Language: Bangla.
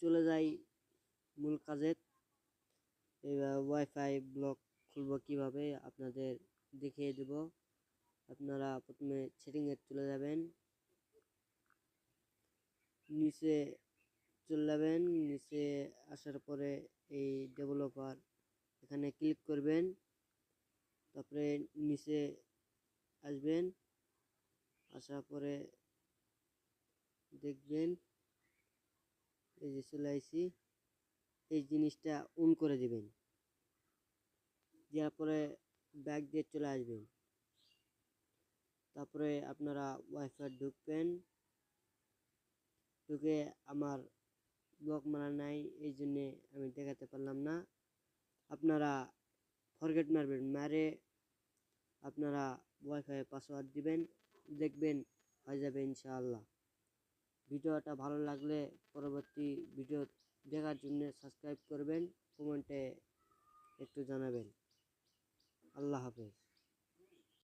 চলে যাই মূল কাজে। এবার ওয়াইফাই ব্লক খুলবো কিভাবে আপনাদের দেখিয়ে দেব। আপনারা প্রথমে সেটিংয়ে চলে যাবেন, নিচে চলে যাবেন, নিচে আসার পরে এই ডেভেলপার এখানে ক্লিক করবেন, তারপরে নিচে আসবেন, আসার পরে দেখবেন এই যে চলে আসছি, এই জিনিসটা অন করে দিবেন, দেওয়ার পরে ব্যাক দিয়ে চলে আসবেন। তারপরে আপনারা ওয়াইফাই ঢুকবেন, ঢুকে আমার ব্লক মারা নাই এই জন্যে আমি দেখাতে পারলাম না। আপনারা ফরগেট মারবেন, মারে আপনারা ওয়াইফাই পাসওয়ার্ড দিবেন, দেখবেন হয়ে যাবে ইনশাআল্লাহ। ভিডিওটা ভালো লাগলে পরবর্তী ভিডিও দেখার জন্য সাবস্ক্রাইব করবেন, কমেন্টে একটু জানাবেন। আল্লাহ হাফেজ।